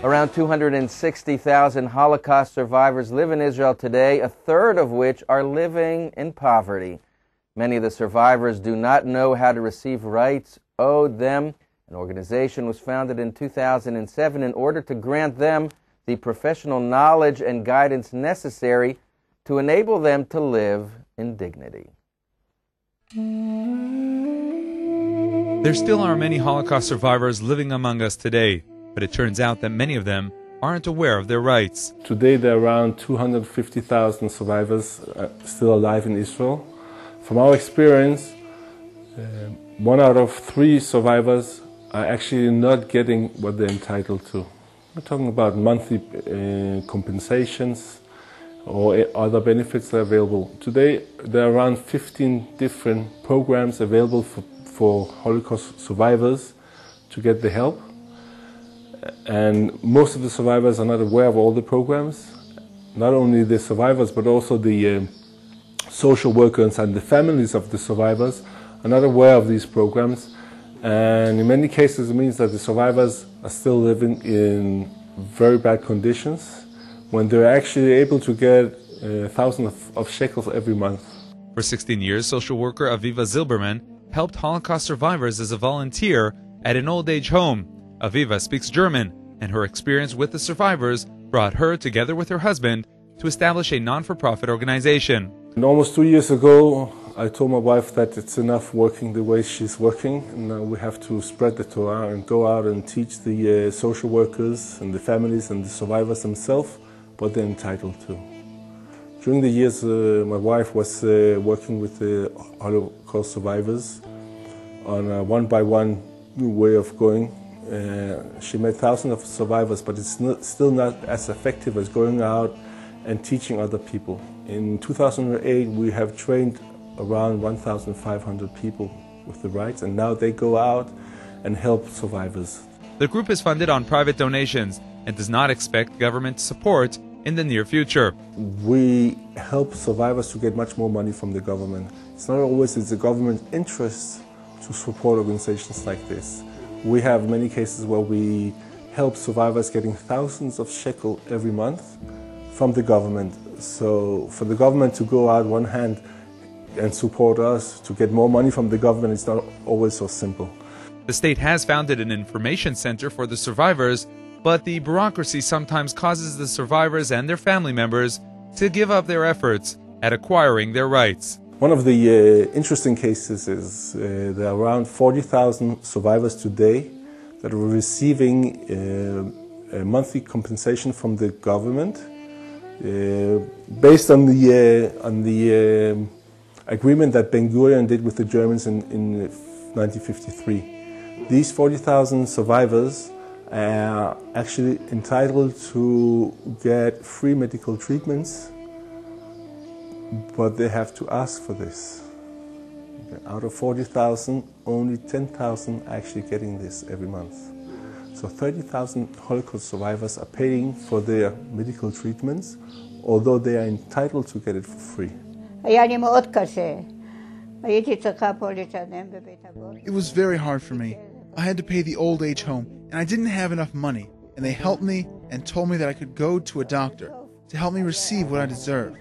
Around 260,000 Holocaust survivors live in Israel today, a third of which are living in poverty. Many of the survivors do not know how to receive rights owed them. An organization was founded in 2007 in order to grant them the professional knowledge and guidance necessary to enable them to live in dignity. There still are many Holocaust survivors living among us today, but it turns out that many of them aren't aware of their rights. Today there are around 250,000 survivors still alive in Israel. From our experience, 1 out of 3 survivors are actually not getting what they're entitled to. We're talking about monthly compensations or other benefits that are available. Today there are around 15 different programs available for Holocaust survivors to get the help. And most of the survivors are not aware of all the programs. Not only the survivors, but also the social workers and the families of the survivors are not aware of these programs. And in many cases it means that the survivors are still living in very bad conditions when they're actually able to get thousands of shekels every month. For 16 years, social worker Aviv Zilberman helped Holocaust survivors as a volunteer at an old-age home. Aviva speaks German, and her experience with the survivors brought her, together with her husband, to establish a non-for-profit organization. And almost 2 years ago, I told my wife that it's enough working the way she's working, and now we have to spread the Torah and go out and teach the social workers and the families and the survivors themselves what they're entitled to. During the years, my wife was working with the Holocaust survivors on a one-by-one new way of going. She met thousands of survivors, but it's still not as effective as going out and teaching other people. In 2008, we have trained around 1,500 people with the rights, and now they go out and help survivors. The group is funded on private donations and does not expect government support in the near future. We help survivors to get much more money from the government. It's not always in the government's interest to support organizations like this. We have many cases where we help survivors getting thousands of shekel every month from the government. So for the government to go out one hand and support us to get more money from the government, it's not always so simple. The state has founded an information center for the survivors, but the bureaucracy sometimes causes the survivors and their family members to give up their efforts at acquiring their rights. One of the interesting cases is there are around 40,000 survivors today that are receiving a monthly compensation from the government based on the agreement that Ben-Gurion did with the Germans in 1953. These 40,000 survivors are actually entitled to get free medical treatments, but they have to ask for this. Out of 40,000, only 10,000 are actually getting this every month. So 30,000 Holocaust survivors are paying for their medical treatments, although they are entitled to get it for free. It was very hard for me. I had to pay the old age home, and I didn't have enough money, and they helped me and told me that I could go to a doctor to help me receive what I deserve.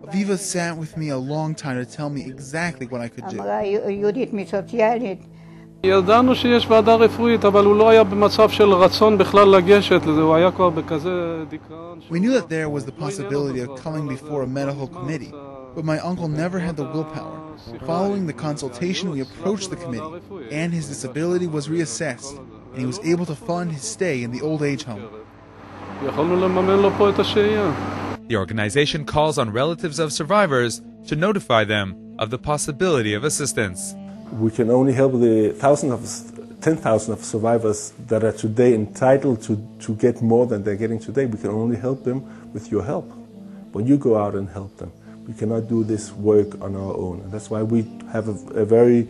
Aviva sat with me a long time to tell me exactly what I could do. ידענו שיש ועדה רפואית, אבל הוא לא היה במצב של רצון בכלל לגשת לזה, הוא היה כבר בכזה דיכאון. We knew that there was the possibility of coming before a medical committee, but my uncle never had the willpower. Following the consultation, we approached the committee, and his disability was reassessed, and he was able to fund his stay in the old age home. יכולנו לממן לו פה את השהייה. The organization calls on relatives of survivors to notify them of the possibility of assistance. We can only help the 10,000 of survivors that are today entitled to get more than they're getting today. We can only help them with your help. When you go out and help them, we cannot do this work on our own. And that's why we have a very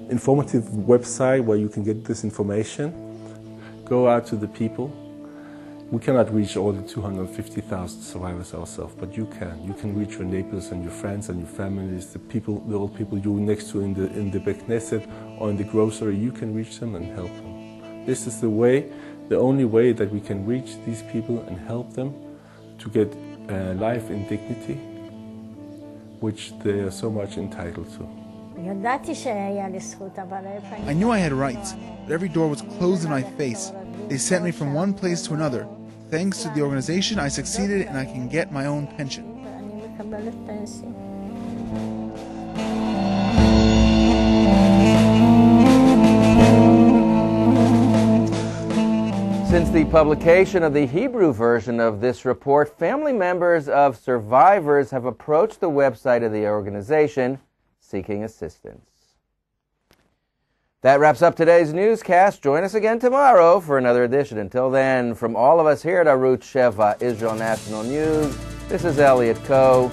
informative website where you can get this information. Go out to the people. We cannot reach all the 250,000 survivors ourselves, but you can. You can reach your neighbors and your friends and your families, the old people you're next to in the Bergen-Belsen or in the grocery. You can reach them and help them. This is the way the only way that we can reach these people and help them to get life in dignity, which they are so much entitled to. I knew I had rights, but every door was closed in my face. They sent me from one place to another. Thanks to the organization, I succeeded and I can get my own pension. Since the publication of the Hebrew version of this report, family members of survivors have approached the website of the organization seeking assistance. That wraps up today's newscast. Join us again tomorrow for another edition. Until then, from all of us here at Arutz Sheva Israel National News, this is Elliot Coe.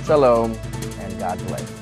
Shalom and God bless.